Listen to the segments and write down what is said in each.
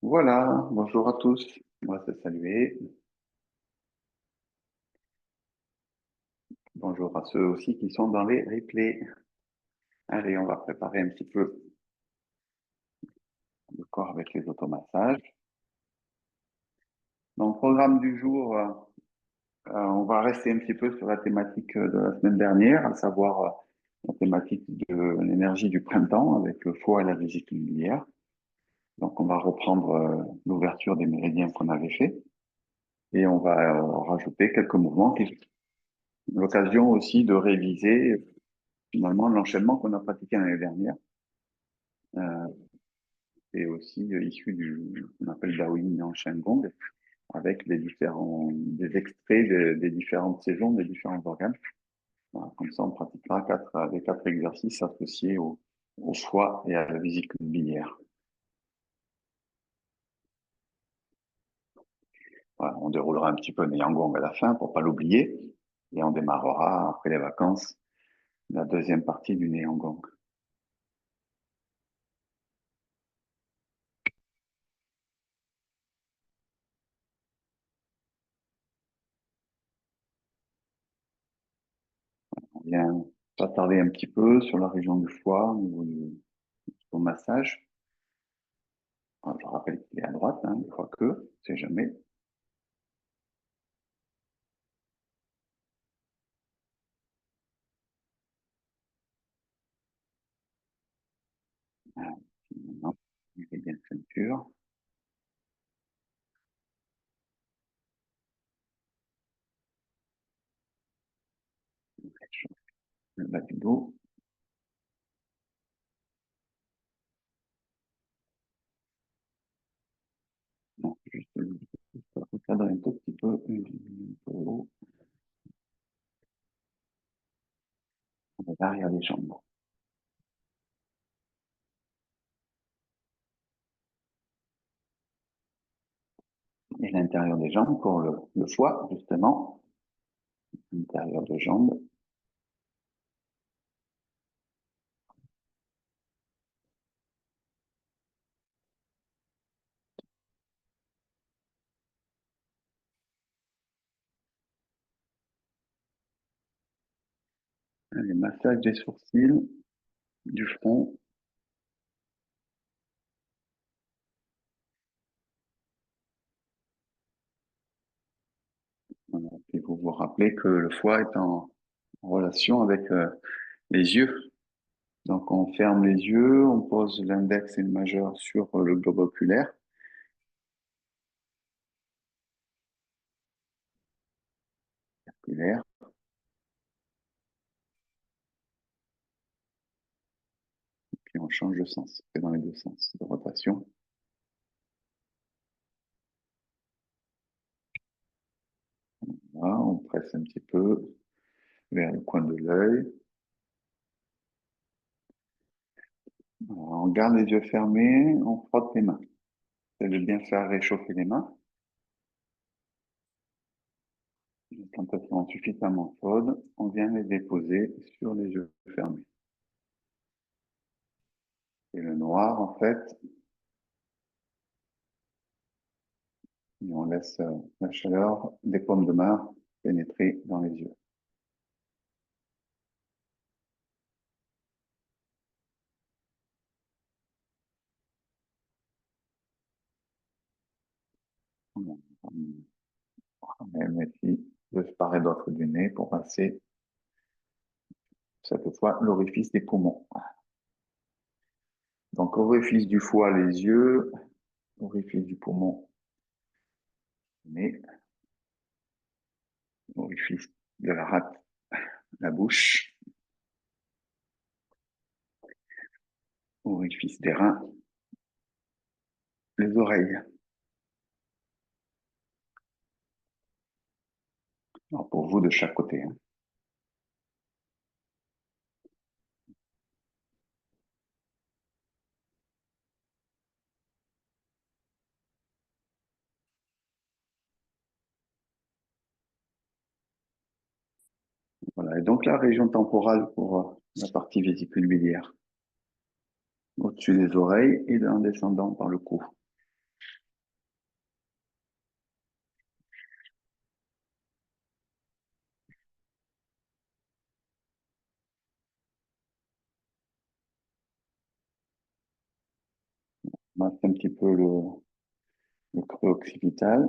Voilà, bonjour à tous. On va se saluer. Bonjour à ceux aussi qui sont dans les replays. Allez, on va préparer un petit peu le corps avec les automassages. Donc, programme du jour, on va rester un petit peu sur la thématique de la semaine dernière, à savoir la thématique de l'énergie du printemps avec le foie et la vésicule biliaire. Donc, on va reprendre l'ouverture des méridiens qu'on avait fait et on va rajouter quelques mouvements qui l'occasion aussi de réviser finalement l'enchaînement qu'on a pratiqué l'année dernière. Euh, est aussi issu du qu'on appelle Daoyin en Shengong, avec des extraits des différentes saisons, des différents organes. Voilà, comme ça, on pratiquera les quatre exercices associés au foie et à la vésicule biliaire. Voilà, on déroulera un petit peu Neyanggong à la fin pour pas l'oublier, et on démarrera après les vacances la deuxième partie du Neyanggong. On vient s'attarder un petit peu sur la région du foie au massage. Alors, je rappelle qu'il est à droite, hein, une fois que, c'est jamais. Ah, non, il est bien ceinture. Le bas du dos. Non, juste recadrer un tout petit peu, haut, derrière les jambes. Et l'intérieur des jambes pour le foie, justement. L'intérieur des jambes. Les massages des sourcils, du front. Voilà. Et vous vous rappelez que le foie est en relation avec les yeux. Donc, on ferme les yeux, on pose l'index et le majeur sur le globe oculaire. Oculaire. Puis on change de sens. C'est dans les deux sens de rotation. Là, on presse un petit peu vers le coin de l'œil. On garde les yeux fermés, on frotte les mains. Ça veut bien faire réchauffer les mains. Quand elles sont suffisamment chaudes, on vient les déposer sur les yeux fermés. Et le noir, en fait, et on laisse la chaleur des paumes de main pénétrer dans les yeux. On même ici de part et d'autre du nez pour passer cette fois l'orifice des poumons. Donc, orifice du foie, les yeux, orifice du poumon, nez, orifice de la rate, la bouche, orifice des reins, les oreilles. Alors, pour vous, de chaque côté. Hein. Voilà. Et donc, la région temporale pour la partie vésicule biliaire, au-dessus des oreilles et en descendant par le cou. On masse un petit peu le creux occipital.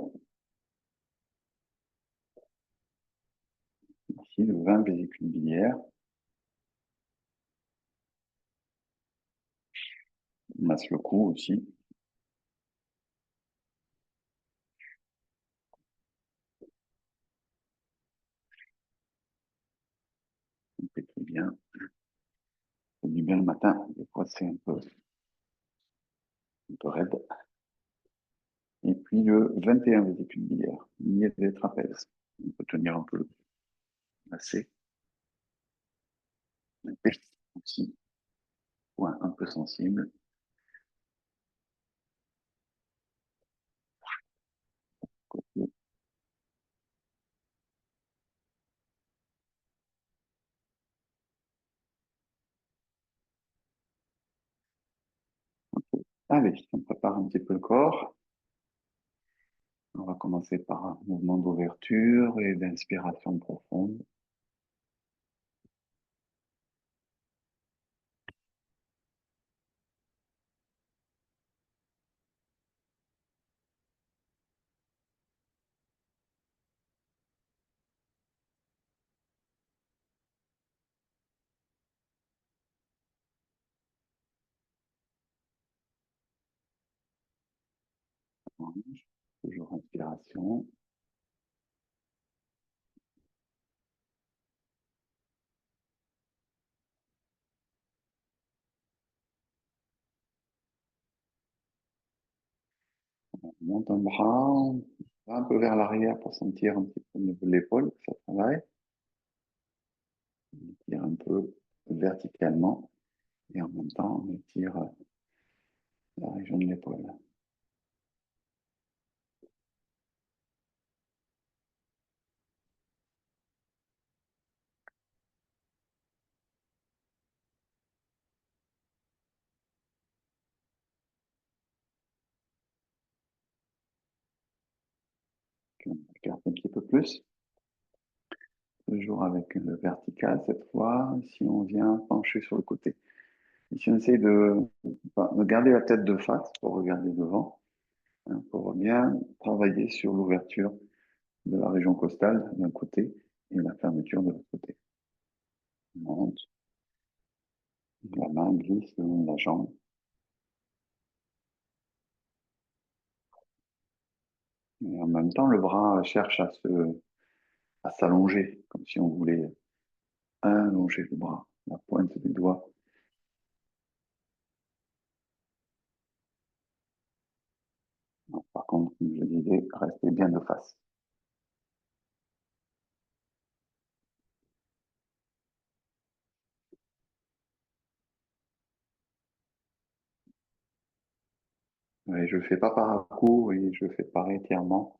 Ici, le 20 vésicule biliaire. On masse le cou aussi. On pétrit bien. C'est du bien le matin. Des fois, c'est un peu raide. Et puis le 21 vésicule biliaire, milieu des trapèzes. On peut tenir un peu le assez. Aussi, point un peu sensible. Allez, on prépare un petit peu le corps. On va commencer par un mouvement d'ouverture et d'inspiration profonde. Toujours inspiration. On monte un bras, on va un peu vers l'arrière pour sentir un petit peu au niveau de l'épaule que ça travaille. On étire un peu verticalement et en même temps on étire la région de l'épaule. Puis on écarte un petit peu plus. Toujours avec le vertical cette fois. Si on vient pencher sur le côté. Ici, on essaie de garder la tête de face pour regarder devant, hein, pour bien travailler sur l'ouverture de la région costale d'un côté et la fermeture de l'autre côté. On monte, la main glisse le long de la jambe. Et en même temps, le bras cherche à s'allonger, comme si on voulait allonger le bras, la pointe des doigts. Non, par contre, comme je disais, restez bien de face. Et je ne fais pas par à coup et je fais par étirement.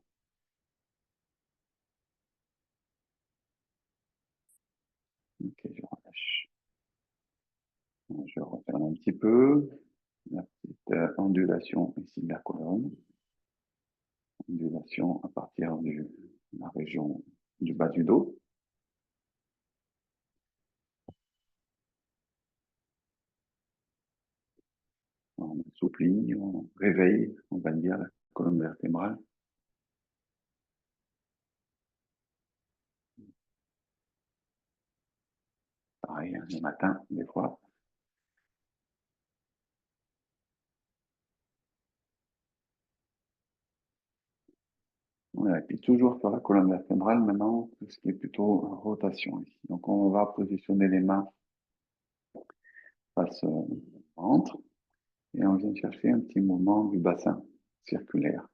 Ok, je relâche. Je referme un petit peu. La petite ondulation ici de la colonne. Ondulation à partir de la région du bas du dos. On assouplit, on réveille, on va dire, la colonne vertébrale. Pareil, hein, le matin, des fois. Voilà, et puis toujours sur la colonne vertébrale, maintenant, tout ce qui est plutôt rotation ici. Donc on va positionner les mains face au ventre et on vient chercher un petit mouvement du bassin circulaire.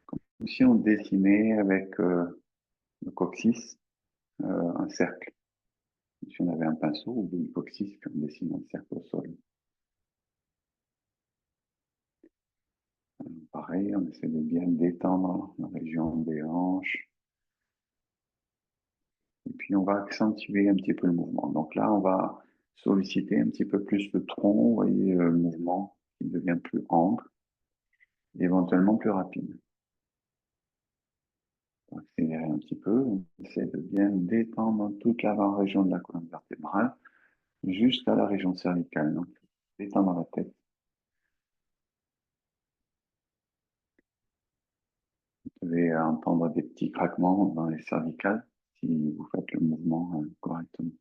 Comme si on dessinait avec le coccyx un cercle. Si on avait un pinceau ou une coccyx, puis on dessine un cercle au sol. Pareil, on essaie de bien détendre la région des hanches. Et puis on va accentuer un petit peu le mouvement. Donc là, on va solliciter un petit peu plus le tronc, vous voyez, le mouvement qui devient plus ample, et éventuellement plus rapide. On va accélérer un petit peu, on essaie de bien détendre toute l'avant-région de la colonne vertébrale jusqu'à la région cervicale. Donc, détendre la tête. à entendre des petits craquements dans les cervicales si vous faites le mouvement correctement.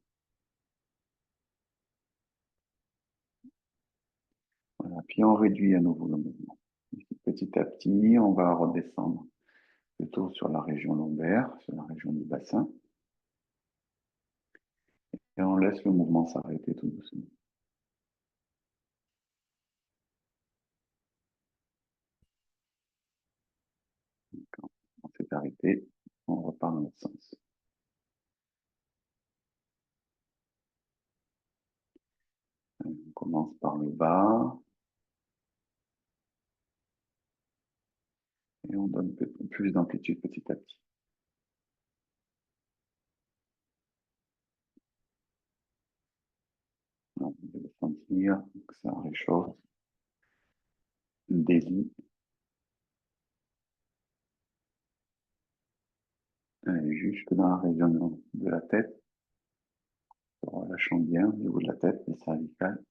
Voilà. Puis on réduit à nouveau le mouvement. Petit à petit, on va redescendre plutôt sur la région lombaire, sur la région du bassin, et on laisse le mouvement s'arrêter tout doucement. Quand on s'est arrêté, on repart dans l'autre sens. On commence par le bas et on donne plus d'amplitude petit à petit. On va sentir que ça réchauffe, délie, jusque dans la région de la tête, relâchant bien au niveau de la tête, les cervicales.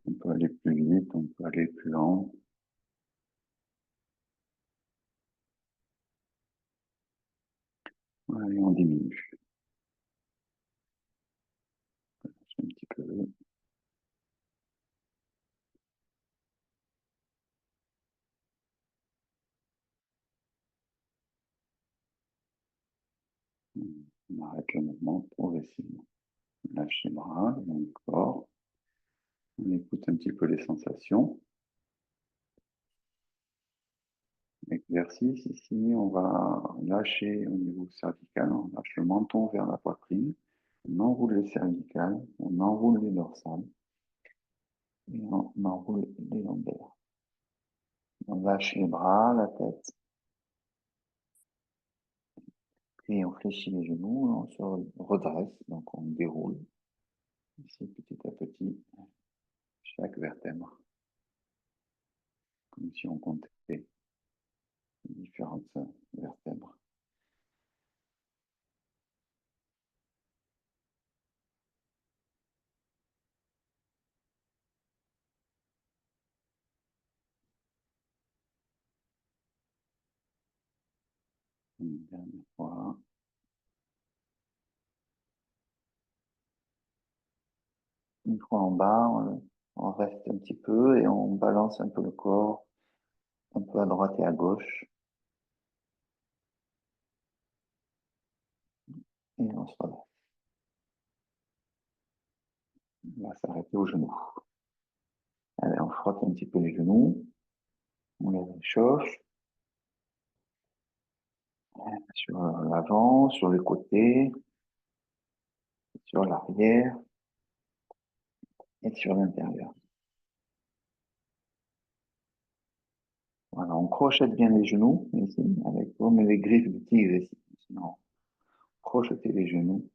On peut aller plus vite, on peut aller plus lent. Et on diminue un petit peu. On arrête le mouvement progressivement. On lâche les bras, le corps. On écoute un petit peu les sensations. Exercice ici, on va lâcher au niveau cervical, on lâche le menton vers la poitrine, on enroule les cervicales, on enroule les dorsales et on enroule les lombaires. On lâche les bras, la tête et on fléchit les genoux, on se redresse, donc on déroule ici petit à petit chaque vertèbre, comme si on comptait les différentes vertèbres. Une dernière fois. Une fois en bas, on reste un petit peu et on balance un peu le corps, un peu à droite et à gauche, et on se relâche. On va s'arrêter aux genoux. Allez, on frotte un petit peu les genoux, on les réchauffe sur l'avant, sur les côtés, sur l'arrière et sur l'intérieur. Voilà, on crochette bien les genoux ici, avec comme les griffes du tigre ici. Sinon, crocheter les genoux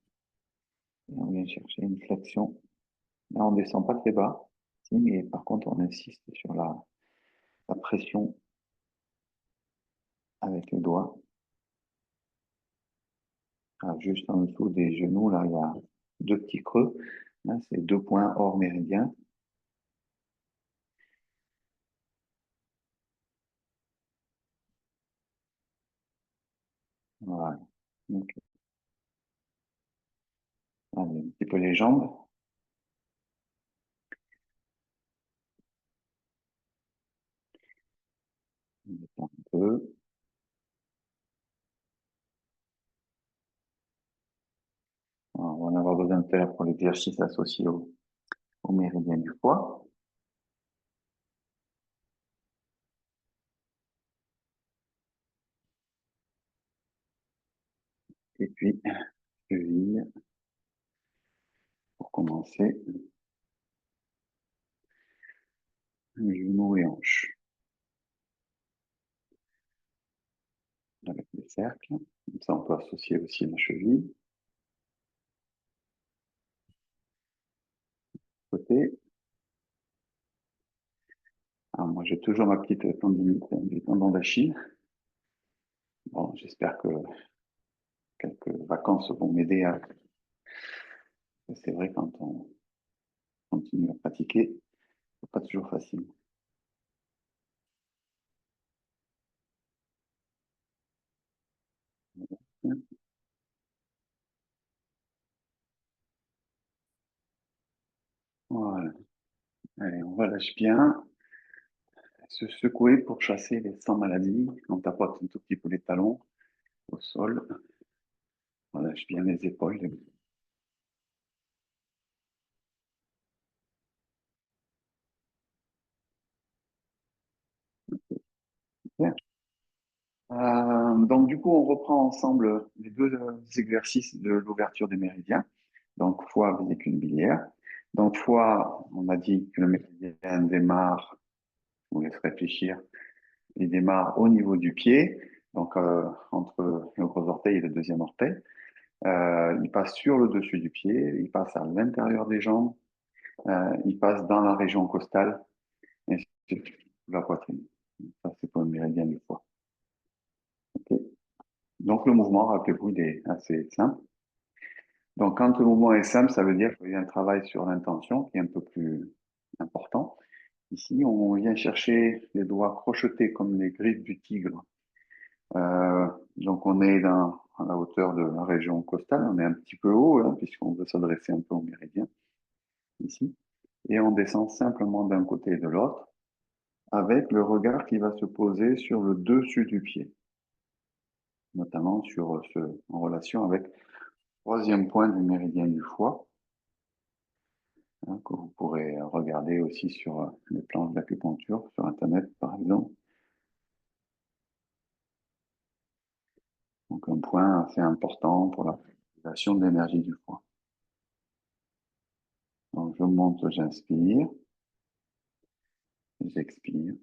et on vient chercher une flexion. Là, on descend pas très bas, si, mais par contre, on insiste sur la pression avec les doigts. Ah, juste en dessous des genoux, là, il y a deux petits creux. Là, c'est deux points hors méridien. Voilà. Donc, allez, un petit peu les jambes. On détend un peu. Alors, on va avoir besoin de faire pour l'exercice associé au méridien du foie. Et puis, cheville, pour commencer, genoux et hanches. Avec des cercles. Comme ça, on peut associer aussi la cheville. Côté. Alors, moi, j'ai toujours ma petite tendinite du tendon d'Achille. Bon, j'espère que quelques vacances vont m'aider à... C'est vrai, quand on continue à pratiquer, c'est pas toujours facile. Allez, on relâche bien. Se secouer pour chasser les 100 maladies. On tapote un tout petit peu les talons au sol. On relâche bien les épaules. Bien. Donc, du coup, on reprend ensemble les deux exercices de l'ouverture des méridiens. Donc, foie, vésicule biliaire. Donc, foie, on a dit que le méridien démarre, je vous laisse réfléchir, il démarre au niveau du pied, donc entre le gros orteil et le deuxième orteil. Il passe sur le dessus du pied, il passe à l'intérieur des jambes, il passe dans la région costale, et ainsi de suite, la poitrine. Ça, c'est pour le méridien du foie. Ok. Donc, le mouvement, rappelez-vous, il est assez simple. Donc, quand le mouvement est simple, ça veut dire qu'il y a un travail sur l'intention qui est un peu plus important. Ici, on vient chercher les doigts crochetés comme les griffes du tigre. Donc, on est à la hauteur de la région costale. On est un petit peu haut, hein, puisqu'on veut s'adresser un peu au méridien, ici. Et on descend simplement d'un côté et de l'autre, avec le regard qui va se poser sur le dessus du pied, notamment en relation avec le troisième point du méridien du foie, hein, que vous pourrez regarder aussi sur les planches d'acupuncture, sur Internet par exemple. Donc un point assez important pour la circulation de l'énergie du foie. Donc je monte, j'inspire, j'expire.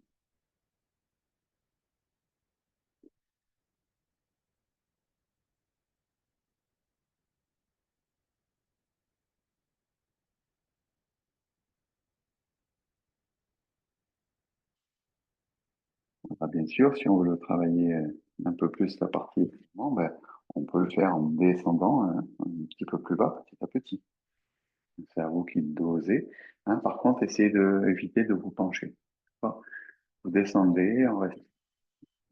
Ah, bien sûr, si on veut le travailler un peu plus la partie étirement, ben, on peut le faire en descendant un petit peu plus bas, petit à petit. C'est à vous qui dosez. Hein. Par contre, essayez d'éviter de vous pencher. D'accord. Vous descendez, vous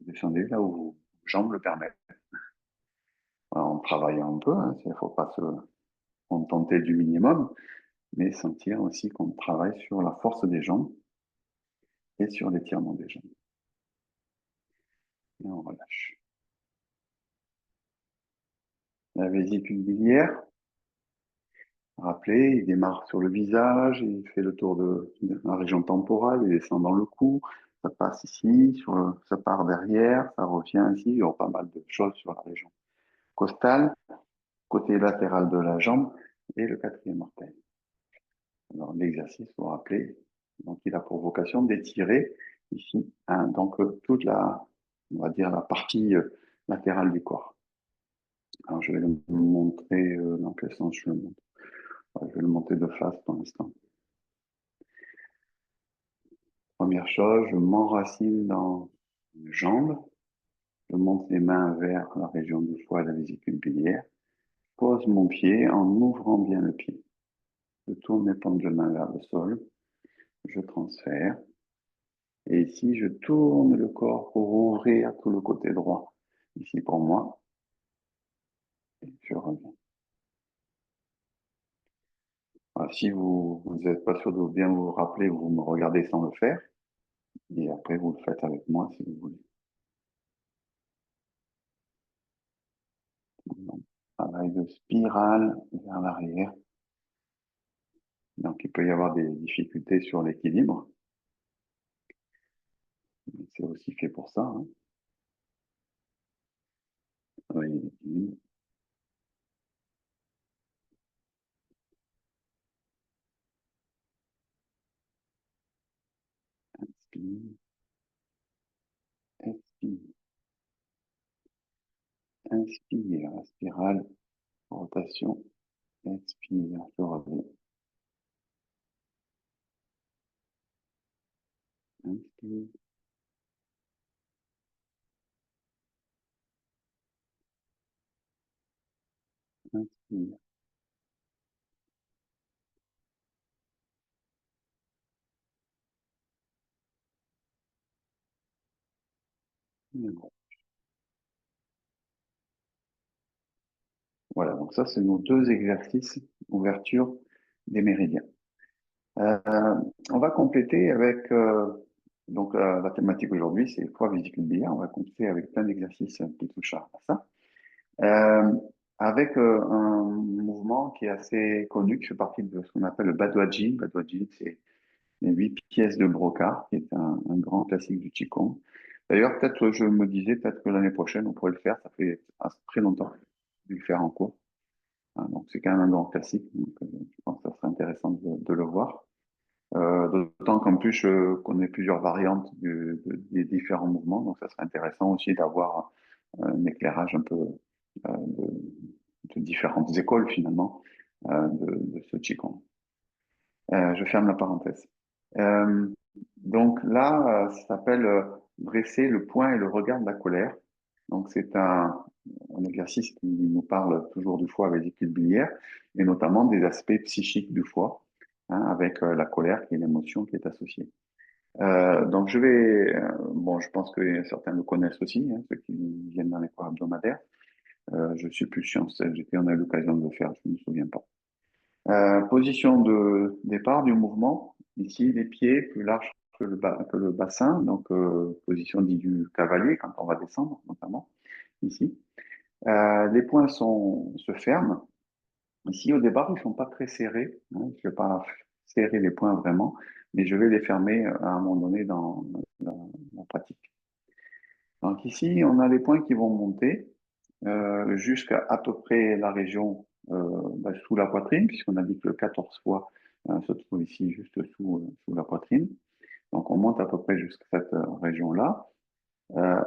descendez là où vos jambes le permettent. Alors, en travaillant un peu, hein, il ne faut pas se contenter du minimum, mais sentir aussi qu'on travaille sur la force des jambes et sur l'étirement des jambes. Et on relâche. La vésicule biliaire, rappelez, il démarre sur le visage, il fait le tour de la région temporale, il descend dans le cou, ça passe ici, ça part derrière, ça revient ici, il y a pas mal de choses sur la région costale, côté latéral de la jambe et le quatrième orteil. Alors l'exercice, vous vous rappelez, donc il a pour vocation d'étirer ici, hein, donc toute on va dire la partie latérale du corps. Alors je vais le montrer dans quel sens je le montre. Ouais, je vais le monter de face pour l'instant. Première chose, je m'enracine dans une jambe, je monte les mains vers la région du foie et la vésicule biliaire, pose mon pied en ouvrant bien le pied. Je tourne mes paumes de main vers le sol, je transfère, et ici je tourne le corps pour ouvrir tout le côté droit. Ici pour moi, et je reviens. Voilà, si vous n'êtes pas sûr de bien vous rappeler, vous me regardez sans le faire, et après vous le faites avec moi si vous voulez. Donc, travail de spirale vers l'arrière. Donc, il peut y avoir des difficultés sur l'équilibre. C'est aussi fait pour ça. Hein. Travailler l'équilibre. Inspire, expire. Inspire, la spirale, rotation. Expire, je reviens. Inspire, inspire. Et voilà, donc ça, c'est nos deux exercices, ouverture des méridiens. Euh, on va compléter avec donc la thématique aujourd'hui, c'est foie, vésicule biliaire. On va compléter avec plein d'exercices qui touchent à ça. Euh, avec un mouvement qui est assez connu, qui fait partie de ce qu'on appelle le Badwaji. Badwaji, c'est les 8 pièces de Brocard, qui est un grand classique du Qigong. D'ailleurs, peut-être, je me disais, peut-être que l'année prochaine, on pourrait le faire. Ça fait très longtemps que j'ai dû le faire en cours. Hein, donc, c'est quand même un grand classique. Donc, je pense que ça serait intéressant de le voir. D'autant qu'en plus, je connais plusieurs variantes des différents mouvements. Donc, ça serait intéressant aussi d'avoir un éclairage un peu de différentes écoles, finalement, de ce Qigong. Je ferme la parenthèse. Euh, donc là, ça s'appelle dresser le poing et le regard de la colère. Donc c'est un exercice qui nous parle toujours du foie vésicule biliaire et notamment des aspects psychiques du foie, hein, avec la colère qui est l'émotion qui est associée. Donc je vais, bon, je pense que certains le connaissent aussi, hein, ceux qui viennent dans les cours hebdomadaires. Je suis plus sûr, j'étais, on a eu l'occasion de le faire, je ne me souviens pas. Position de départ du mouvement. Ici, les pieds plus larges que le bassin. Donc, position dite du cavalier quand on va descendre, notamment, ici. Les poings se ferment. Ici, au départ, ils ne sont pas très serrés, hein. Je ne vais pas serrer les poings vraiment, mais je vais les fermer à un moment donné dans la pratique. Donc ici, on a les poings qui vont monter jusqu'à à peu près la région sous la poitrine, puisqu'on a dit que le 14 fois se trouve ici juste sous la poitrine. Donc on monte à peu près jusqu'à cette région-là.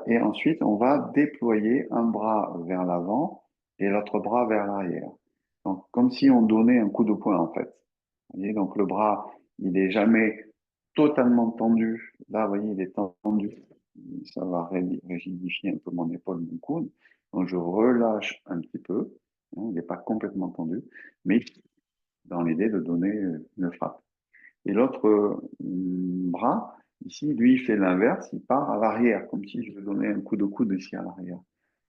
Et ensuite, on va déployer un bras vers l'avant et l'autre bras vers l'arrière. Donc comme si on donnait un coup de poing en fait. Vous voyez, donc le bras, il n'est jamais totalement tendu. Là, vous voyez, il est tendu. Ça va rigidifier un peu mon épaule, mon coude. Donc, je relâche un petit peu. Hein, il n'est pas complètement tendu, mais dans l'idée de donner une frappe. Et l'autre bras, ici, lui, il fait l'inverse. Il part à l'arrière, comme si je veux donner un coup de coude ici à l'arrière.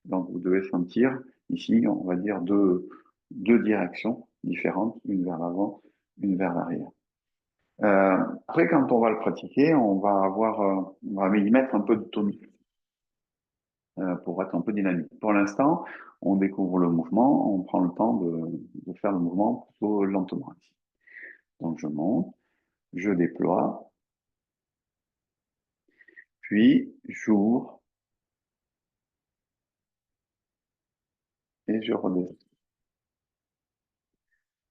Donc, vous devez sentir ici, on va dire, deux directions différentes, une vers l'avant, une vers l'arrière. Après, quand on va le pratiquer, on va y mettre un peu de tonus pour être un peu dynamique. Pour l'instant, on découvre le mouvement, on prend le temps de faire le mouvement plutôt lentement ici. Donc, je monte, je déploie, puis j'ouvre et je redescends.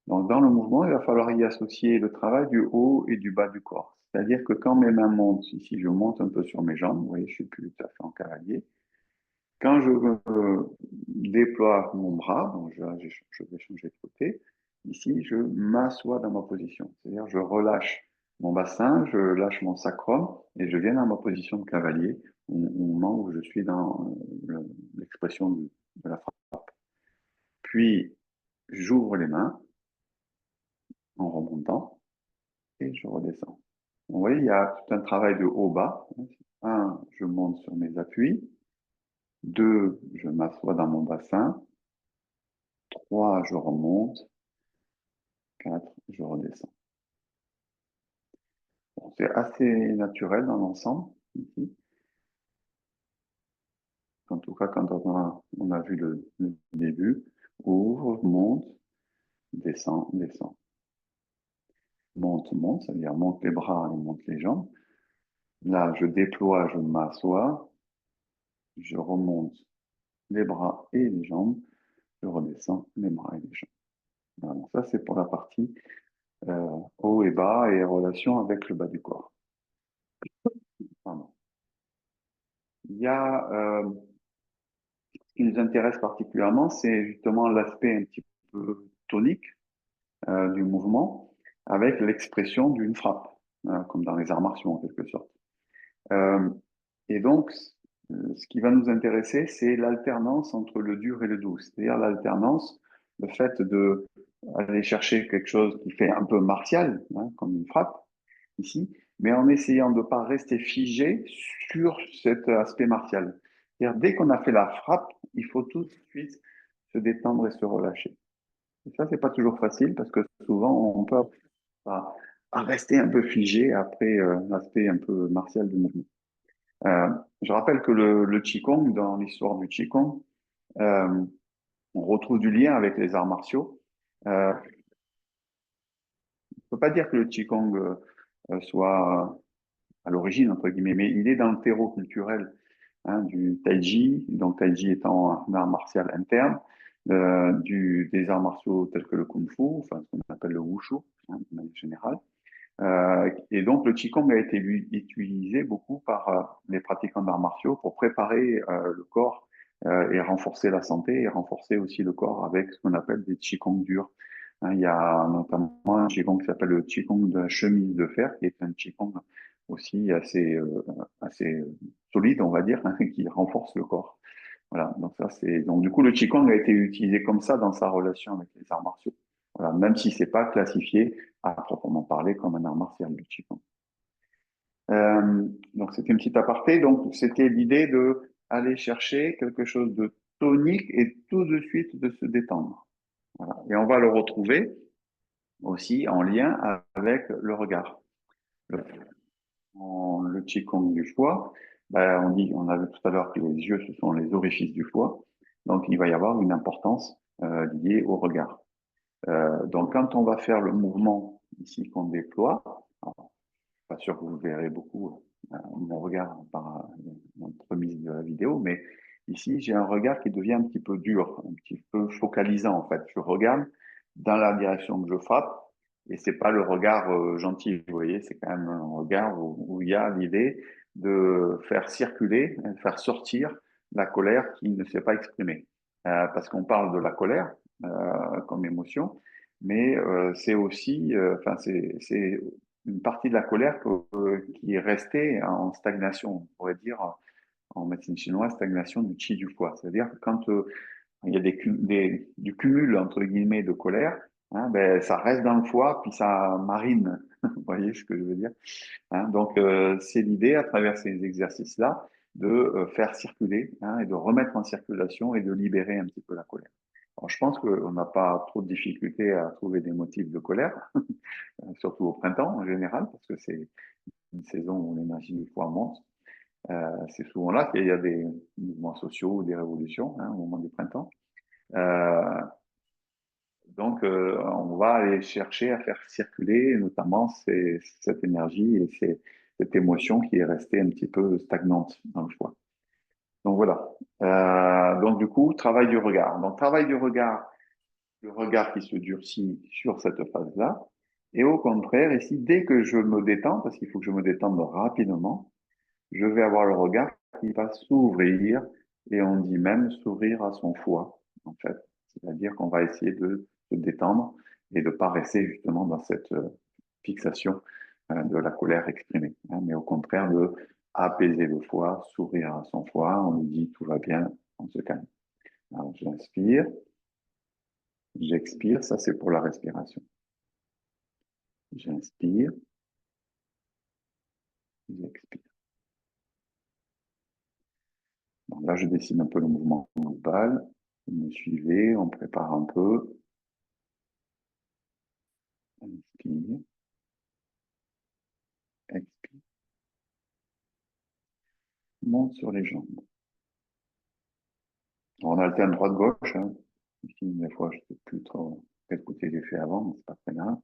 Donc, dans le mouvement, il va falloir y associer le travail du haut et du bas du corps. C'est-à-dire que quand mes mains montent, ici, je monte un peu sur mes jambes, vous voyez, je suis plus tout à fait en cavalier. Quand je déploie mon bras, donc je vais changer de côté, ici, je m'assois dans ma position. C'est-à-dire, je relâche mon bassin, je lâche mon sacrum et je viens dans ma position de cavalier au moment où je suis dans l'expression de la frappe. Puis, j'ouvre les mains en remontant et je redescends. Vous voyez, il y a tout un travail de haut-bas. Un, je monte sur mes appuis. Deux, je m'assois dans mon bassin. Trois, je remonte. Quatre, je redescends. Bon, c'est assez naturel dans l'ensemble, ici. En tout cas, quand on a vu le début. Ouvre, monte, descend, descend. Monte, monte, ça veut dire monte les bras et monte les jambes. Là, je déploie, je m'assois, je remonte les bras et les jambes, je redescends les bras et les jambes. Voilà, ça, c'est pour la partie haut et bas et relation avec le bas du corps. Pardon. Il y a ce qui nous intéresse particulièrement, c'est justement l'aspect un petit peu tonique du mouvement avec l'expression d'une frappe, comme dans les arts martiaux en quelque sorte. Euh, et donc, ce qui va nous intéresser, c'est l'alternance entre le dur et le doux, c'est-à-dire l'alternance, le fait de aller chercher quelque chose qui fait un peu martial, hein, comme une frappe ici, mais en essayant de ne pas rester figé sur cet aspect martial. C'est-à-dire, dès qu'on a fait la frappe, il faut tout de suite se détendre et se relâcher. Et ça, c'est pas toujours facile parce que souvent, on peut avoir à rester un peu figé après l'aspect un peu martial du mouvement. Euh, je rappelle que le Qigong, dans l'histoire du Qigong, euh, on retrouve du lien avec les arts martiaux. On ne peut pas dire que le Qigong soit à l'origine, entre guillemets, mais il est dans le terreau culturel du Tai Chi, donc Tai Chi étant un art martial interne, des arts martiaux tels que le Kung Fu, enfin ce qu'on appelle le Wushu, de manière générale. Et donc le Qigong a été utilisé beaucoup par les pratiquants d'arts martiaux pour préparer le corps et renforcer la santé et renforcer aussi le corps avec ce qu'on appelle des Qigong durs. Il y a notamment un Qigong qui s'appelle le Qigong de la chemise de fer, qui est un Qigong aussi assez solide, on va dire, qui renforce le corps. Voilà, donc ça c'est donc du coup le Qigong a été utilisé comme ça dans sa relation avec les arts martiaux. Voilà, même si c'est pas classifié à proprement parler comme un art martial le Qigong. Donc c'était une petite aparté. Donc c'était l'idée de aller chercher quelque chose de tonique et tout de suite de se détendre. Voilà. Et on va le retrouver aussi en lien avec le regard. Le, le Qigong du foie, ben, on a vu tout à l'heure que les yeux, ce sont les orifices du foie. Donc, il va y avoir une importance liée au regard. Donc, quand on va faire le mouvement ici qu'on déploie, alors, pas sûr que vous verrez beaucoup mon regard par l'entremise de la vidéo, mais ici, j'ai un regard qui devient un petit peu dur, un petit peu focalisant en fait. Je regarde dans la direction que je frappe, et c'est pas le regard gentil, vous voyez, c'est quand même un regard où il y a l'idée de faire circuler, de faire sortir la colère qui ne s'est pas exprimée. Parce qu'on parle de la colère comme émotion, mais c'est aussi, enfin c'est une partie de la colère qui est restée en stagnation, on pourrait dire en médecine chinoise, stagnation du qi du foie. C'est-à-dire que quand il y a du cumul, entre guillemets, de colère, ben, ça reste dans le foie, puis ça marine. Vous voyez ce que je veux dire? Donc, c'est l'idée, à travers ces exercices-là, de faire circuler et de remettre en circulation et de libérer un petit peu la colère. Alors, je pense qu'on n'a pas trop de difficultés à trouver des motifs de colère, surtout au printemps en général, parce que c'est une saison où l'énergie du foie monte. C'est souvent là qu'il y a des mouvements sociaux ou des révolutions au moment du printemps. Euh, donc, on va aller chercher à faire circuler notamment cette énergie et cette émotion qui est restée un petit peu stagnante dans le foie. Donc voilà. Donc du coup, travail du regard. Donc travail du regard, le regard qui se durcit sur cette phase-là. Et au contraire, ici, dès que je me détends, parce qu'il faut que je me détende rapidement, je vais avoir le regard qui va s'ouvrir, et on dit même s'ouvrir à son foie, en fait. C'est-à-dire qu'on va essayer de se détendre et de ne pas rester justement dans cette fixation de la colère exprimée, mais au contraire de apaiser le foie, s'ouvrir à son foie, on lui dit tout va bien, on se calme. Alors j'inspire, j'expire, ça c'est pour la respiration. J'inspire, j'expire. Donc là, je dessine un peu le mouvement global. Vous me suivez, on prépare un peu. Inspire, expire. Monte sur les jambes. On alterne droite-gauche. Ici, des fois, je ne sais plus trop quel côté j'ai fait avant, mais c'est pas très grave.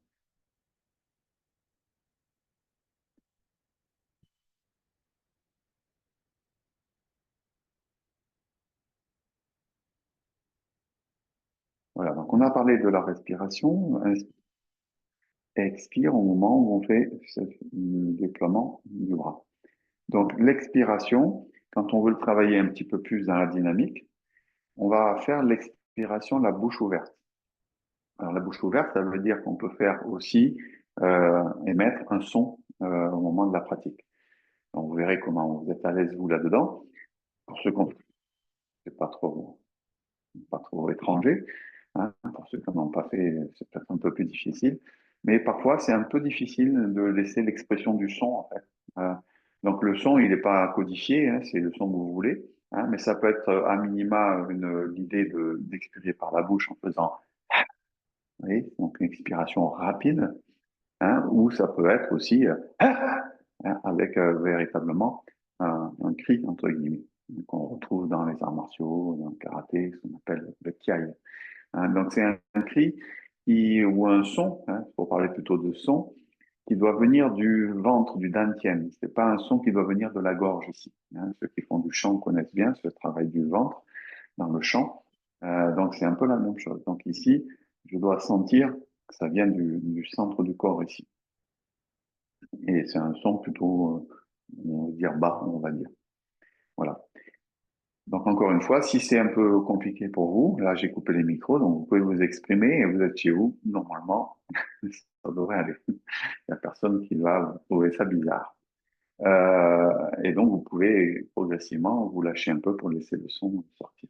Voilà, donc on a parlé de la respiration. Expire au moment où on fait ce déploiement du bras. Donc l'expiration, quand on veut le travailler un petit peu plus dans la dynamique, on va faire l'expiration de la bouche ouverte. Alors la bouche ouverte, ça veut dire qu'on peut faire aussi émettre un son au moment de la pratique. Donc vous verrez comment vous êtes à l'aise vous là-dedans. Pour ceux qui c'est pas trop étranger, pour ceux qui n'en ont pas fait, c'est peut-être un peu plus difficile. Mais parfois, c'est un peu difficile de laisser l'expression du son, en fait. Euh, donc le son, il n'est pas codifié, c'est le son que vous voulez, mais ça peut être à minima l'idée d'expirer par la bouche en faisant, vous voyez, donc une expiration rapide, hein, ou ça peut être aussi hein, avec véritablement un cri, entre guillemets, qu'on retrouve dans les arts martiaux, dans le karaté, ce qu'on appelle le kiai. Hein. Donc c'est un cri ou un son, hein, pour parler plutôt de son, qui doit venir du ventre, du dantian. C'est pas un son qui doit venir de la gorge ici. Hein. Ceux qui font du chant connaissent bien ce travail du ventre dans le chant. Donc c'est un peu la même chose. Donc ici, je dois sentir que ça vient du centre du corps ici. Et c'est un son plutôt, on va dire bas, on va dire. Voilà. Donc encore une fois, si c'est un peu compliqué pour vous, là j'ai coupé les micros, donc vous pouvez vous exprimer et vous êtes chez vous, normalement, ça devrait aller. Il n'y a personne qui va trouver ça bizarre. Et donc vous pouvez progressivement vous lâcher un peu pour laisser le son sortir.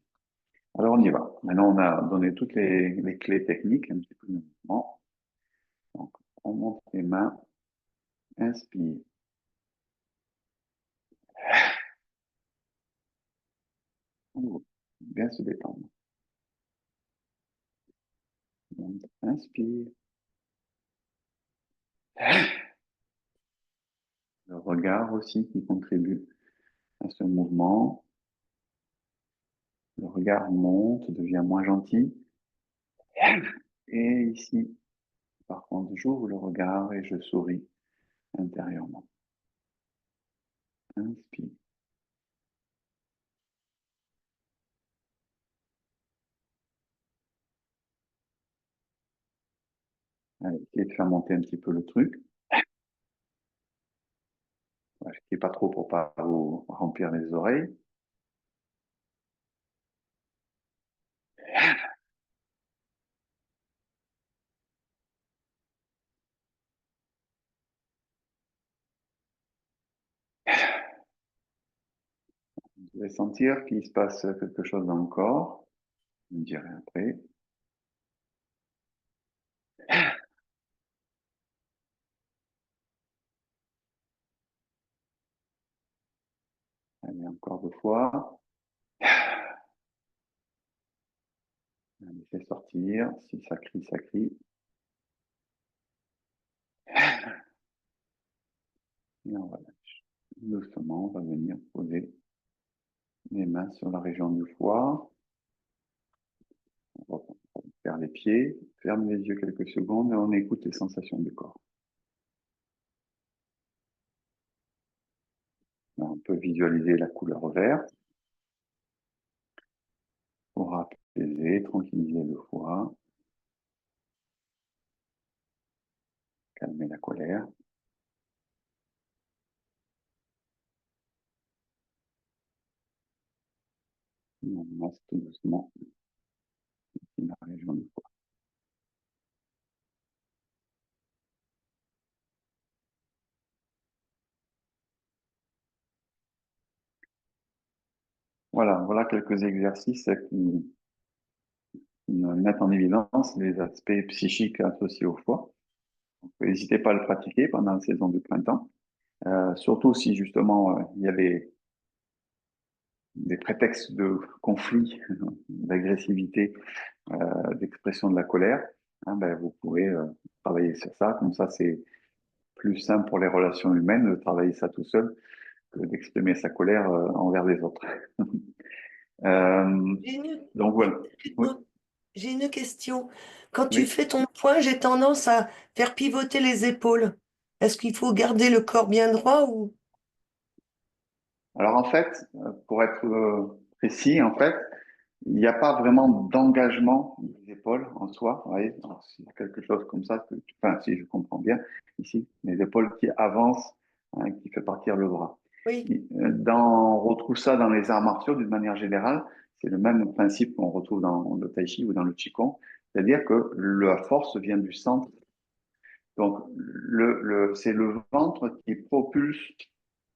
Alors on y va. Maintenant on a donné toutes les clés techniques, un petit peu de mouvement. Donc on monte les mains, inspire. Bien se détendre. Donc, inspire. Le regard aussi qui contribue à ce mouvement. Le regard monte, devient moins gentil. Et ici, par contre, j'ouvre le regard et je souris intérieurement. Inspire. Allez, essayez de faire monter un petit peu le truc. N'essayez pas trop pour pas vous remplir les oreilles. Vous allez sentir qu'il se passe quelque chose dans le corps. Vous me direz après. Allez, encore 2 fois. Laissez sortir. Si ça crie, ça crie. Et on va doucement, on va venir poser les mains sur la région du foie. On va faire les pieds, ferme les yeux quelques secondes et on écoute les sensations du corps. Là, on peut visualiser la couleur verte pour apaiser, tranquilliser le foie, calmer la colère. Et on masse tout doucement la région du foie. Voilà quelques exercices qui mettent en évidence les aspects psychiques associés au foie. N'hésitez pas à le pratiquer pendant la saison du printemps. Surtout si justement il y a des prétextes de conflit, d'agressivité, d'expression de la colère, hein, ben, vous pouvez travailler sur ça. Comme ça, c'est plus simple pour les relations humaines de travailler ça tout seul que d'exprimer sa colère envers les autres. euh, J'ai une, donc voilà. Oui, excuse-moi, j'ai une question. Quand tu oui. fais ton point, j'ai tendance à faire pivoter les épaules. Est-ce qu'il faut garder le corps bien droit ou... Alors en fait, pour être précis, en fait, il n'y a pas vraiment d'engagement des épaules en soi. Vous voyez, c'est quelque chose comme ça, enfin, si je comprends bien, ici, les épaules qui avancent, hein, qui fait partir le bras. Oui, On retrouve ça dans les arts martiaux d'une manière générale. C'est le même principe qu'on retrouve dans le tai chi ou dans le qigong, c'est-à-dire que la force vient du centre. Donc, c'est le ventre qui propulse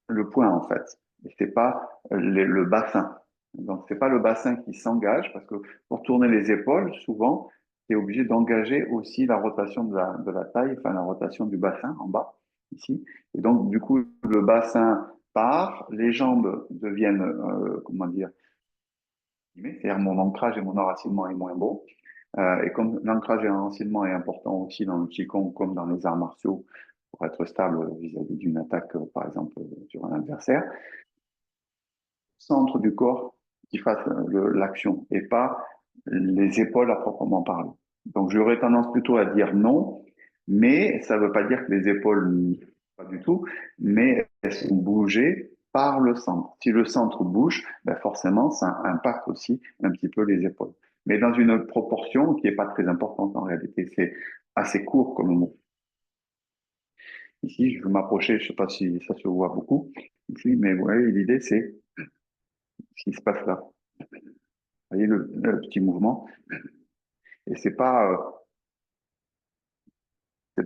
le point en fait. Et c'est pas le bassin. Donc c'est pas le bassin qui s'engage parce que pour tourner les épaules, souvent, tu es obligé d'engager aussi la rotation de la taille, enfin la rotation du bassin en bas, ici. Et donc du coup, le bassin part, les jambes deviennent, comment dire, c'est-à-dire mon ancrage et mon enracinement est moins beau. Et comme l'ancrage et l'enracinement est important aussi dans le Qigong comme dans les arts martiaux pour être stable vis-à-vis d'une attaque, par exemple, sur un adversaire, centre du corps qui fasse l'action et pas les épaules à proprement parler. Donc j'aurais tendance plutôt à dire non, mais ça ne veut pas dire que les épaules, pas du tout, mais elles sont bougées par le centre. Si le centre bouge, ben forcément, ça impacte aussi un petit peu les épaules. Mais dans une proportion qui n'est pas très importante en réalité. C'est assez court comme mot. Ici, je vais m'approcher, je ne sais pas si ça se voit beaucoup, ici, mais ouais, l'idée, c'est ce qui se passe là. Vous voyez le petit mouvement, et c'est pas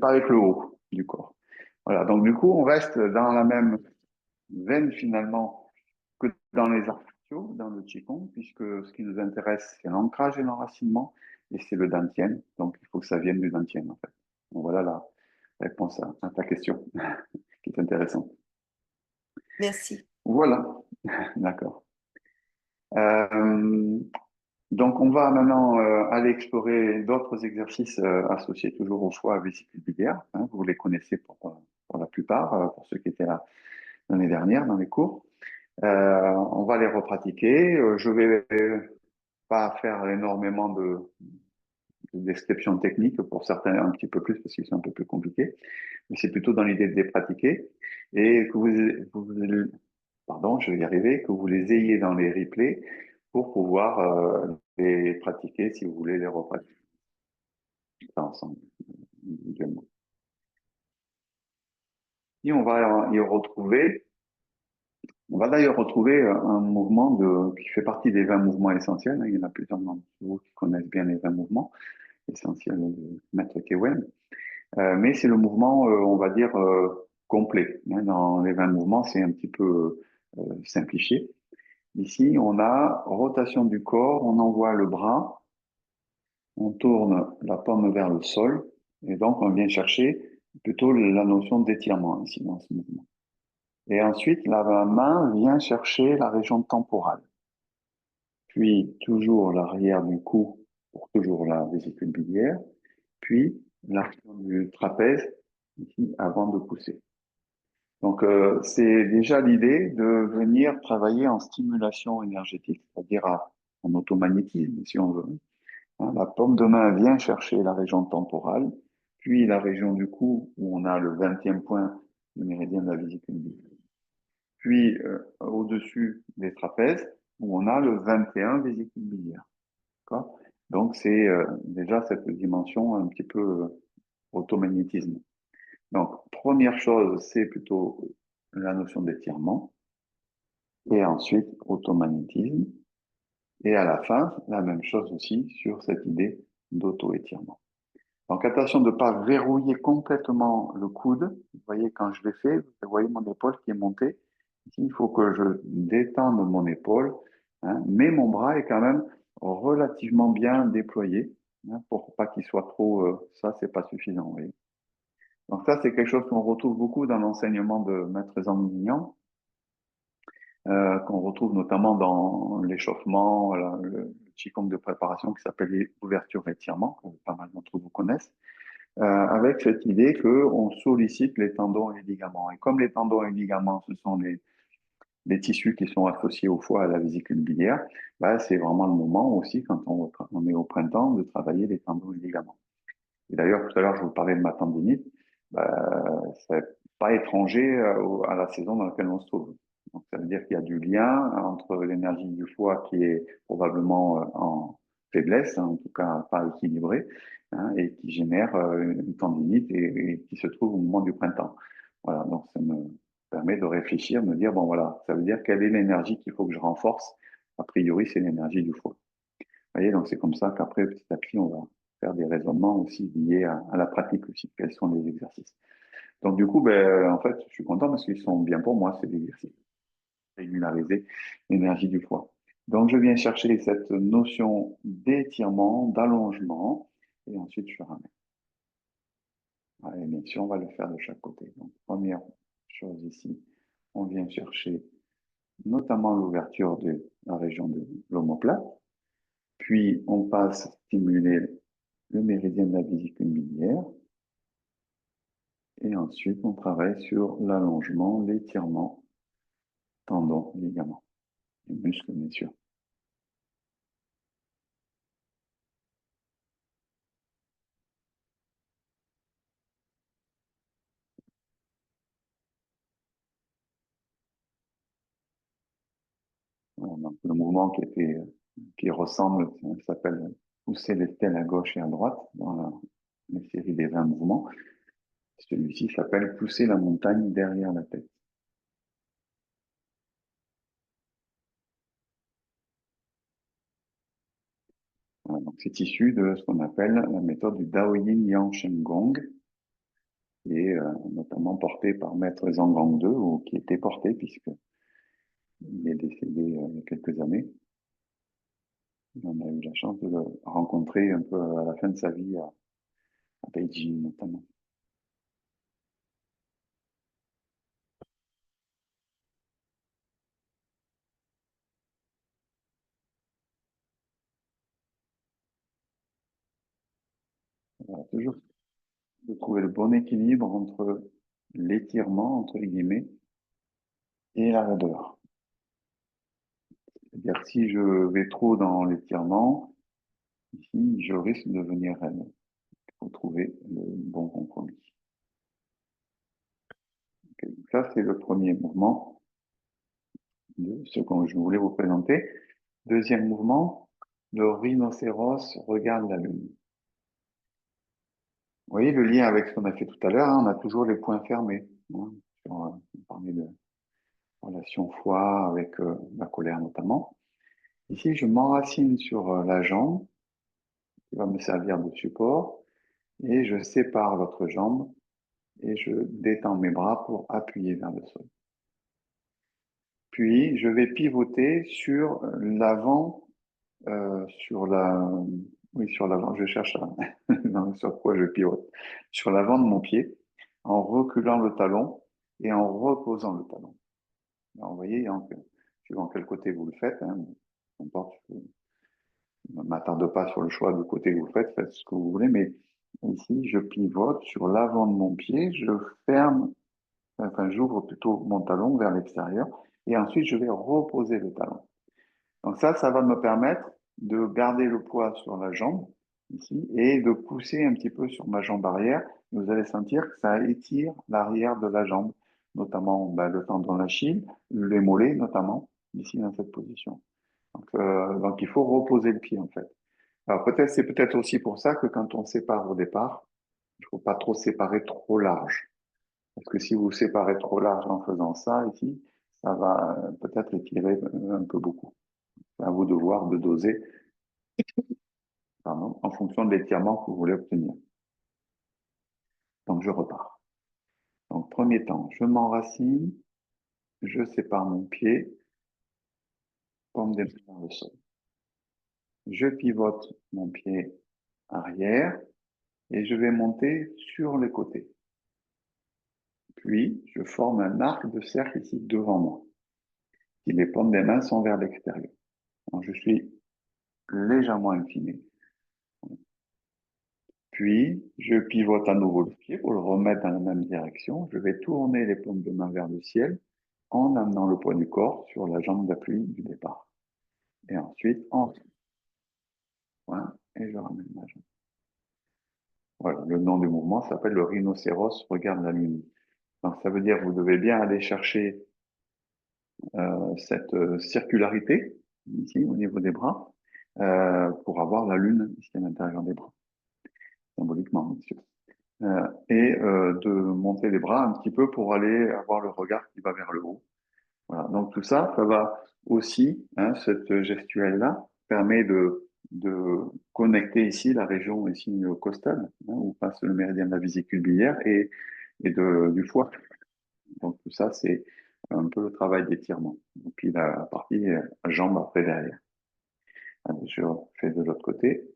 avec le haut du corps. Voilà. Donc du coup, on reste dans la même veine finalement que dans les arts martiaux, dans le Qigong, puisque ce qui nous intéresse, c'est l'ancrage et l'enracinement, et c'est le Dantian. Donc il faut que ça vienne du Dantian en fait. Donc voilà la réponse à ta question, qui est intéressante. Merci. Voilà, d'accord. Euh, Donc, on va maintenant aller explorer d'autres exercices associés toujours au foie vésicule biliaire. Hein, vous les connaissez pour la plupart, pour ceux qui étaient là l'année dernière dans les cours. On va les repratiquer. Je vais pas faire énormément de descriptions techniques, pour certains un petit peu plus parce qu'ils sont un peu plus compliqués, mais c'est plutôt dans l'idée de les pratiquer et que pardon, je vais y arriver, que vous les ayez dans les replays pour pouvoir les pratiquer si vous voulez les repratiquer ensemble individuellement. Et on va y retrouver, on va d'ailleurs retrouver un mouvement qui fait partie des 20 mouvements essentiels. Il y en a plusieurs d'entre vous qui connaissent bien les 20 mouvements essentiels de Maître Kewen. Mais c'est le mouvement, on va dire, complet. Hein. Dans les 20 mouvements, c'est un petit peu simplifié. Ici, on a rotation du corps, on envoie le bras, on tourne la paume vers le sol, et donc on vient chercher plutôt la notion d'étirement ici dans ce mouvement. Et ensuite, la main vient chercher la région temporale, puis toujours l'arrière du cou pour toujours la vésicule biliaire, puis l'arrière du trapèze ici avant de pousser. Donc, c'est déjà l'idée de venir travailler en stimulation énergétique, c'est-à-dire en automagnétisme, si on veut. Hein, la paume de main vient chercher la région temporale, puis la région du cou, où on a le 20e point du méridien de la vésicule biliaire, puis au-dessus des trapèzes, où on a le 21 vésicule biliaire. Donc, c'est déjà cette dimension un petit peu automagnétisme. Donc, première chose, c'est plutôt la notion d'étirement, et ensuite automagnétisme, et à la fin, la même chose aussi sur cette idée d'auto-étirement. Donc, attention de ne pas verrouiller complètement le coude. Vous voyez, quand je l'ai fait, vous voyez mon épaule qui est montée. Ici, il faut que je détende mon épaule, hein, mais mon bras est quand même relativement bien déployé, hein, pour pas qu'il soit trop... ça, c'est pas suffisant, vous voyez. Donc ça, c'est quelque chose qu'on retrouve beaucoup dans l'enseignement de Maître Zhang, qu'on retrouve notamment dans l'échauffement, voilà, le qigong de préparation qui s'appelle ouverture et étirement, que pas mal d'entre vous connaissent, avec cette idée qu'on sollicite les tendons et les ligaments. Et comme les tendons et les ligaments, ce sont les tissus qui sont associés au foie, à la vésicule biliaire, bah, c'est vraiment le moment aussi, quand on est au printemps, de travailler les tendons et les ligaments. Et d'ailleurs, tout à l'heure, je vous parlais de ma tendinite. C'est pas étranger à la saison dans laquelle on se trouve. Donc, ça veut dire qu'il y a du lien entre l'énergie du foie qui est probablement en faiblesse, hein, en tout cas pas équilibrée, hein, et qui génère une tendinite et qui se trouve au moment du printemps. Voilà, donc ça me permet de réfléchir, de me dire, bon voilà, ça veut dire quelle est l'énergie qu'il faut que je renforce. A priori, c'est l'énergie du foie. Vous voyez, donc c'est comme ça qu'après, petit à petit, on va faire des raisonnements aussi liés à la pratique aussi. Quels sont les exercices? Donc du coup, ben, en fait, je suis content parce qu'ils sont bien pour moi, ces exercices. Régulariser l'énergie du foie. Donc je viens chercher cette notion d'étirement, d'allongement, et ensuite je ramène. Et bien sûr, on va le faire de chaque côté. Donc première chose ici, on vient chercher notamment l'ouverture de la région de l'omoplate. Puis, on passe stimuler le méridien de la vésicule biliaire. Et ensuite, on travaille sur l'allongement, l'étirement, tendons, ligaments, et muscles, bien sûr. Voilà, donc, le mouvement qui ressemble, ça s'appelle pousser les stèles à gauche et à droite dans la série des 20 mouvements. Celui-ci s'appelle pousser la montagne derrière la tête. Voilà, donc c'est issu de ce qu'on appelle la méthode du Daoyin Yang Shen Gong, qui est notamment porté par Maître Zhang Gang 2, ou qui était porté puisqu'il est décédé il y a quelques années. On a eu la chance de le rencontrer un peu à la fin de sa vie à Beijing notamment. Voilà, toujours de trouver le bon équilibre entre l'étirement, entre guillemets, et la raideur. C'est-à-dire si je vais trop dans l'étirement, ici, je risque de devenir raide. Il faut trouver le bon compromis. Ok, donc ça, c'est le premier mouvement de ce que je voulais vous présenter. Deuxième mouvement, le rhinocéros regarde la lune. Vous voyez le lien avec ce qu'on a fait tout à l'heure, hein, on a toujours les points fermés. Hein, on parlait de relation foie avec la colère notamment. Ici, je m'enracine sur la jambe qui va me servir de support et je sépare l'autre jambe et je détends mes bras pour appuyer vers le sol. Puis, je vais pivoter sur l'avant, sur l'avant, je cherche sur quoi je pivote, sur l'avant de mon pied, en reculant le talon et en reposant le talon. Alors, vous voyez, suivant quel côté vous le faites, hein, n'importe, ne m'attarde pas sur le choix du côté que vous faites, faites ce que vous voulez, mais ici, je pivote sur l'avant de mon pied, je ferme, enfin, j'ouvre plutôt mon talon vers l'extérieur, et ensuite, je vais reposer le talon. Donc ça va me permettre de garder le poids sur la jambe, ici, et de pousser un petit peu sur ma jambe arrière. Vous allez sentir que ça étire l'arrière de la jambe, notamment le tendon d'Achille, les mollets notamment, ici dans cette position. Donc il faut reposer le pied en fait. Alors c'est peut-être aussi pour ça que quand on sépare au départ, il ne faut pas trop séparer trop large. Parce que si vous séparez trop large en faisant ça ici, ça va peut-être étirer un peu beaucoup. C'est à vous de voir, de doser, pardon, en fonction de l'étirement que vous voulez obtenir. Donc je repars. Donc premier temps, je m'enracine, je sépare mon pied, paume des mains vers le sol. Je pivote mon pied arrière et je vais monter sur les côtés. Puis, je forme un arc de cercle ici devant moi. Si les paumes des mains sont vers l'extérieur. Donc, je suis légèrement incliné. Puis, je pivote à nouveau le pied pour le remettre dans la même direction. Je vais tourner les paumes de main vers le ciel en amenant le poids du corps sur la jambe d'appui du départ. Et ensuite, en point, et je ramène ma jambe. Voilà, le nom du mouvement s'appelle le rhinocéros regarde la lune. Donc, ça veut dire que vous devez bien aller chercher cette circularité, ici, au niveau des bras, pour avoir la lune ici à l'intérieur des bras, symboliquement, bien sûr. De monter les bras un petit peu pour aller avoir le regard qui va vers le haut. Voilà. Donc tout ça, ça va aussi, hein, cette gestuelle-là permet de connecter ici la région ici costale, hein, où passe le méridien de la vésicule biliaire du foie. Donc tout ça, c'est un peu le travail d'étirement. Et puis la partie jambe après derrière. Allez, je fais de l'autre côté.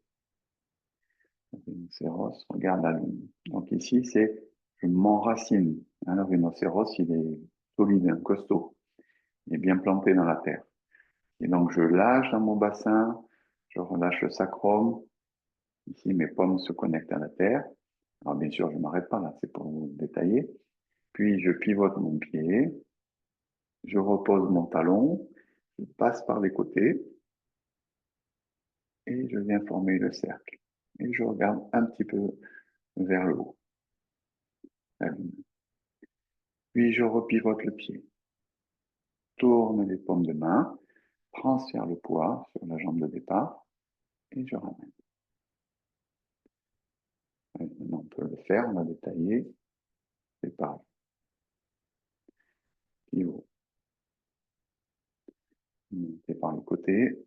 Rhinocéros, regarde la lune. Donc ici, c'est je m'enracine. Hein, le rhinocéros, il est solide, hein, costaud. Il est bien planté dans la terre. Et donc je lâche dans mon bassin, je relâche le sacrum, Ici, mes paumes se connectent à la terre. Alors, bien sûr, je ne m'arrête pas là, c'est pour vous détailler. Puis, je pivote mon pied, je repose mon talon, je passe par les côtés et je viens former le cercle. Et je regarde un petit peu vers le haut, la lune. Puis, je repivote le pied, tourne les paumes de main, transfère le poids sur la jambe de départ et je ramène. Maintenant, on peut le faire, on a détaillé, c'est pareil. Pivot, montez par les côtés,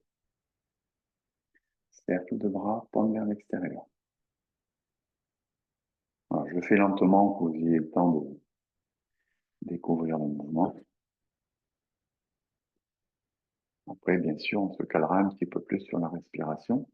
cercle de bras, paume vers l'extérieur. Voilà, je le fais lentement pour que vous ayez le temps de découvrir le mouvement. Après, bien sûr, on se calera un petit peu plus sur la respiration.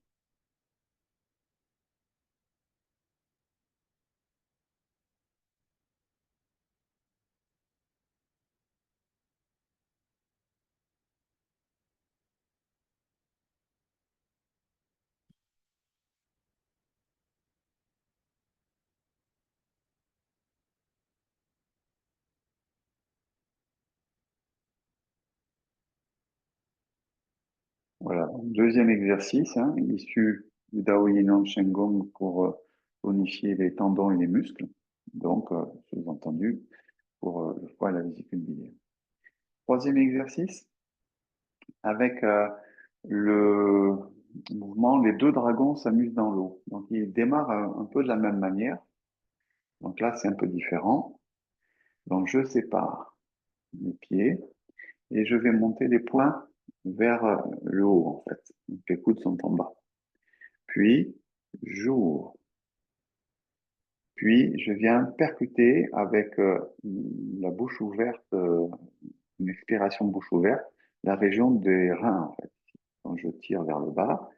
Voilà, deuxième exercice, hein, issu du Dao Yin Shen Gong pour tonifier les tendons et les muscles. Donc, sous-entendu, pour le foie et la vésicule biliaire. Troisième exercice, avec le mouvement, les deux dragons s'amusent dans l'eau. Donc, ils démarrent un peu de la même manière. Donc là, c'est un peu différent. Donc, je sépare mes pieds et je vais monter les poings vers le haut, en fait. Donc, les coudes sont en bas. Puis, j'ouvre. Puis, je viens percuter avec la bouche ouverte, une expiration bouche ouverte, la région des reins, en fait. Donc, je tire vers le bas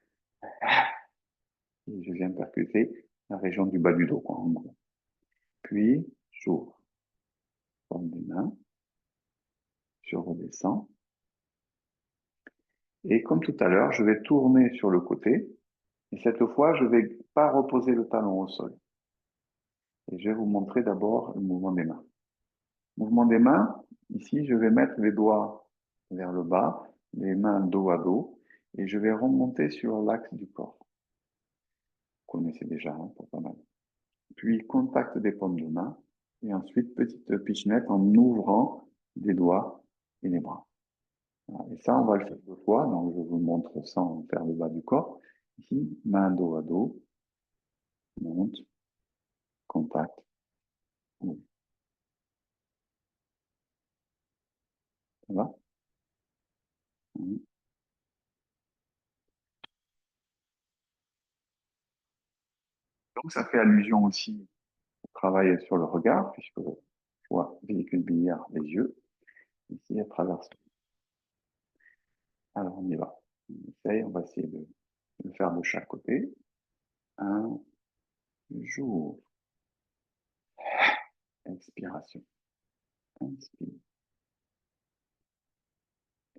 et je viens percuter la région du bas du dos, quoi, en gros. Puis, j'ouvre. Forme des mains. Je redescends. Et comme tout à l'heure, je vais tourner sur le côté. Et cette fois, je ne vais pas reposer le talon au sol. Et je vais vous montrer d'abord le mouvement des mains. Mouvement des mains, ici, je vais mettre les doigts vers le bas, les mains dos à dos, et je vais remonter sur l'axe du corps. Vous connaissez déjà, hein, pas mal. Puis, contact des paumes de main, et ensuite, petite pichenette en ouvrant les doigts et les bras. Voilà. Et ça, on va le faire deux fois, donc je vous montre sans faire le bas du corps. Ici, main dos à dos, monte, contact, ouvre. Ça va? Donc, ça fait allusion aussi au travail sur le regard, puisque je vois véhicule biliaire, les yeux, ici à travers. Alors, on y va. On essaye, on va essayer de le faire de chaque côté. Un jour, expiration. Inspire,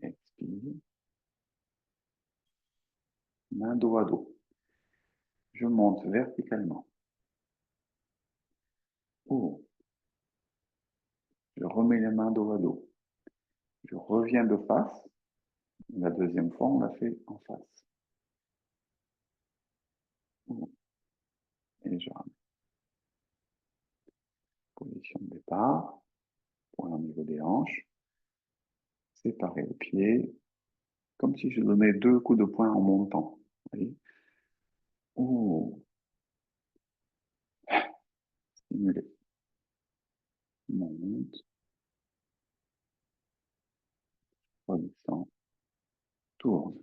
expire. Main dos à dos. Je monte verticalement. Ouvre. Je remets les mains dos à dos. Je reviens de face. La deuxième fois, on l'a fait en face. Ouvre. Et je ramène. Position de départ. Point au niveau des hanches. Séparer les pieds. Comme si je donnais deux coups de poing en montant. Vous voyez? Ouvre. Stimuler. Monte. Redescend. Tourne.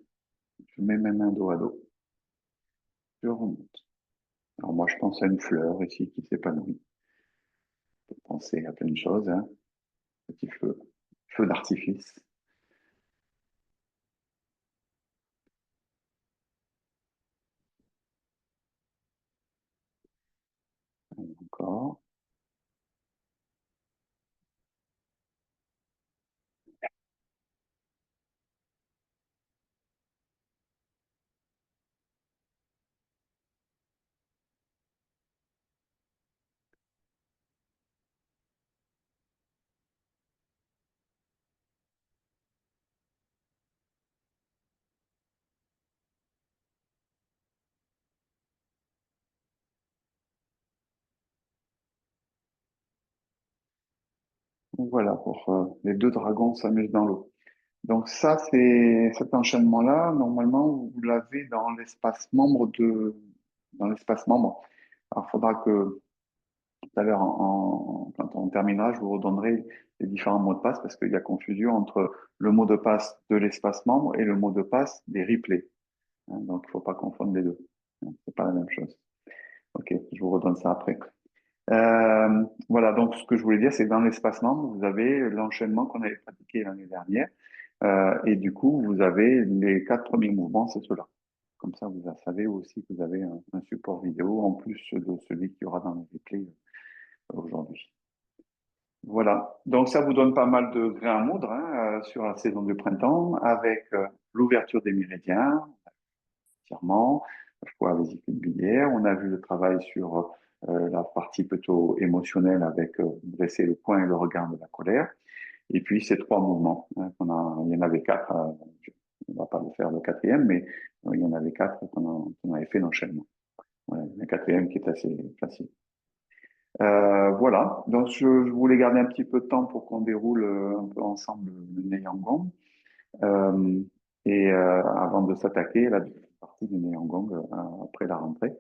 Je mets mes mains dos à dos. Je remonte. Alors moi, je pense à une fleur ici qui s'épanouit. Je peux penser à plein de choses, hein. Petit feu, feu d'artifice. Encore. Donc voilà, pour les deux dragons s'amusent dans l'eau. Donc ça, c'est cet enchaînement-là, normalement, vous l'avez dans l'espace membre. Alors, il faudra que tout à l'heure, quand on terminera, je vous redonnerai les différents mots de passe parce qu'il y a confusion entre le mot de passe de l'espace membre et le mot de passe des replays. Hein, donc, il ne faut pas confondre les deux. Hein, c'est pas la même chose. Ok, je vous redonne ça après. Voilà, donc ce que je voulais dire, c'est que dans l'espace membre, vous avez l'enchaînement qu'on avait pratiqué l'année dernière. Et du coup, vous avez les quatre premiers mouvements, c'est cela. Comme ça, vous savez aussi que vous avez un support vidéo en plus de celui qu'il y aura dans les replays aujourd'hui. Voilà, donc ça vous donne pas mal de grains à moudre hein, sur la saison du printemps avec l'ouverture des méridiens, étirement, la vésicule biliaire. On a vu le travail sur la partie plutôt émotionnelle avec dresser le poing et le regard de la colère. Et puis ces trois mouvements, hein, il y en avait quatre, on ne va pas le faire le quatrième, mais il y en avait quatre qu'on avait fait l'enchaînement. Voilà, le quatrième qui est assez facile. Voilà, donc je voulais garder un petit peu de temps pour qu'on déroule un peu ensemble le Neyangon. Euh, avant de s'attaquer à la deuxième partie du Neyangon après la rentrée.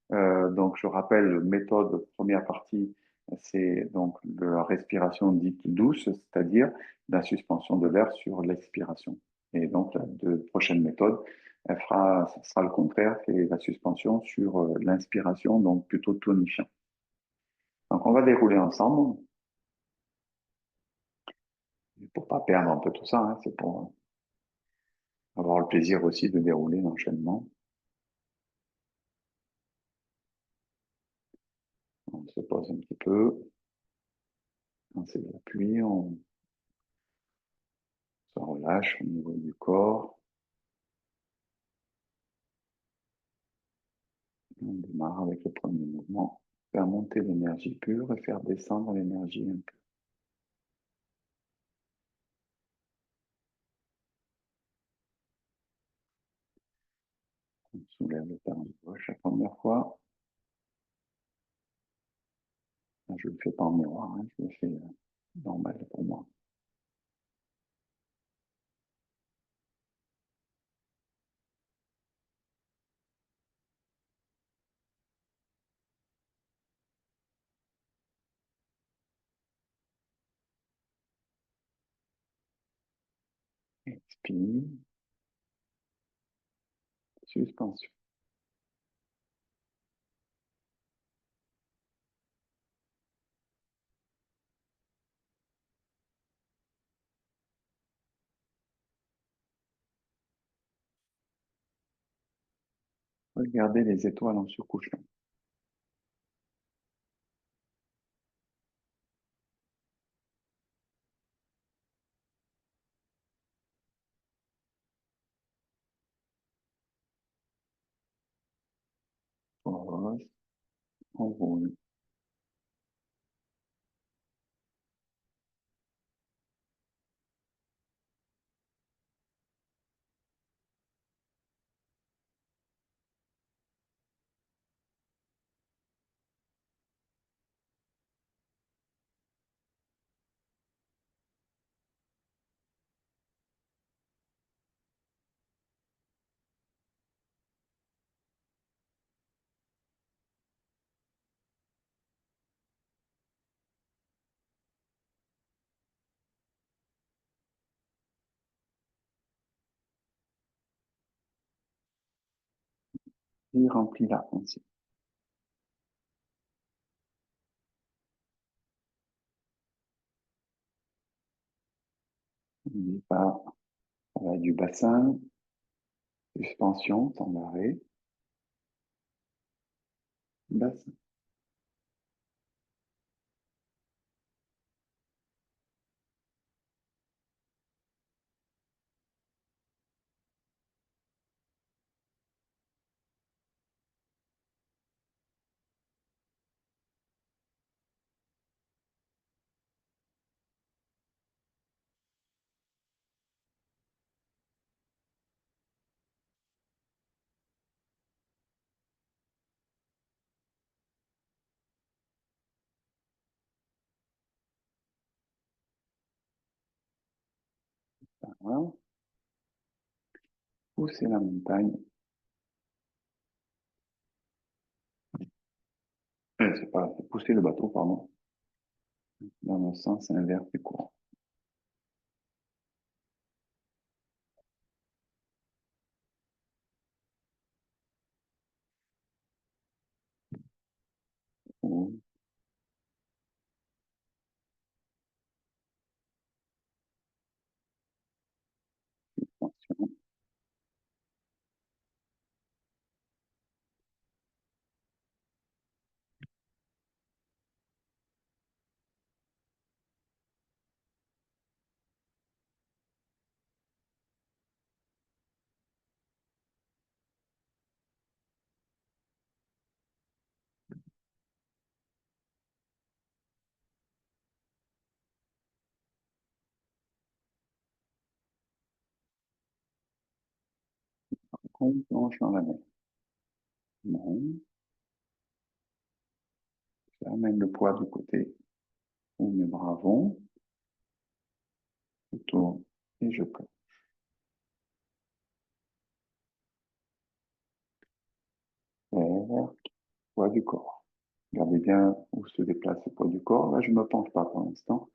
Donc je rappelle, méthode, première partie, c'est donc la respiration dite douce, c'est-à-dire la suspension de l'air sur l'expiration. Et donc la prochaine méthode, ce sera le contraire, c'est la suspension sur l'inspiration, donc plutôt tonifiant. Donc, on va dérouler ensemble pour pas perdre un peu tout ça. Hein, c'est pour avoir le plaisir aussi de dérouler l'enchaînement. On se pose un petit peu, on s'appuie, on se relâche au niveau du corps. On démarre avec le premier mouvement. Faire monter l'énergie pure et faire descendre l'énergie impure. On soulève le talon gauche la première fois. Je ne le fais pas en miroir, hein, je le fais normal pour moi. Expire, suspension. Regardez les étoiles en surcouchant. On rose, on roule. Et remplit la pensée. N'oubliez pas, ça va du bassin, suspension, sans arrêt, bassin. Voilà. Pousser la montagne. C'est pas, c'est pousser le bateau, pardon, dans le sens inverse du courant. Ou tension. On plonge dans la mer. Non, j'amène le poids du côté où mes bras vont, je tourne et je plonge. Vers, poids du corps. Regardez bien où se déplace le poids du corps. Là, je ne me penche pas pour l'instant.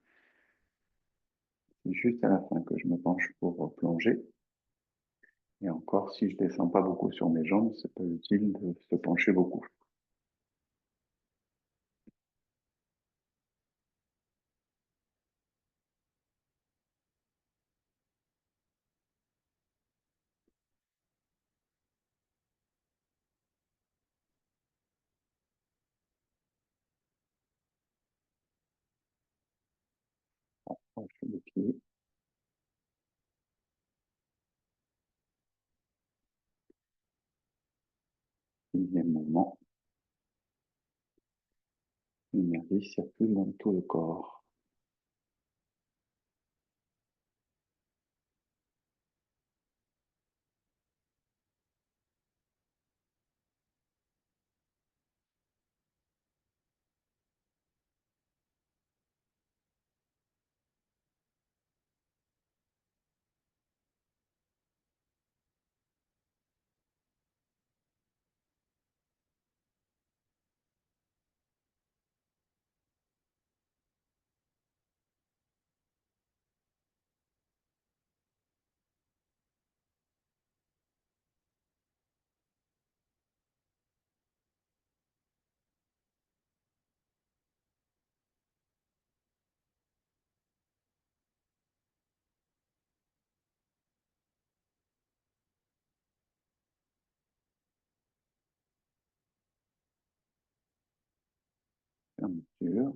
C'est juste à la fin que je me penche pour plonger. Et encore, si je descends pas beaucoup sur mes jambes, c'est pas utile de se pencher beaucoup. Je fais le pied. Sixième mouvement. L'énergie circule dans tout le corps. Fermeture.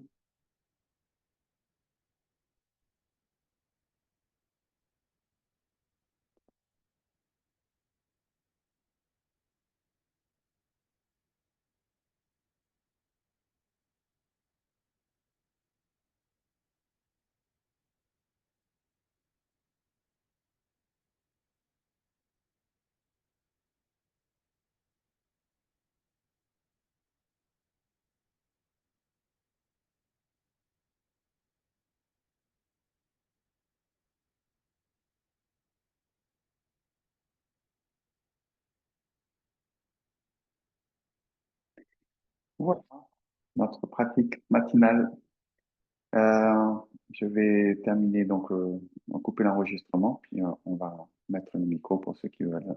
Voilà notre pratique matinale. Euh, je vais terminer donc, on va couper l'enregistrement, puis on va mettre le micro pour ceux qui veulent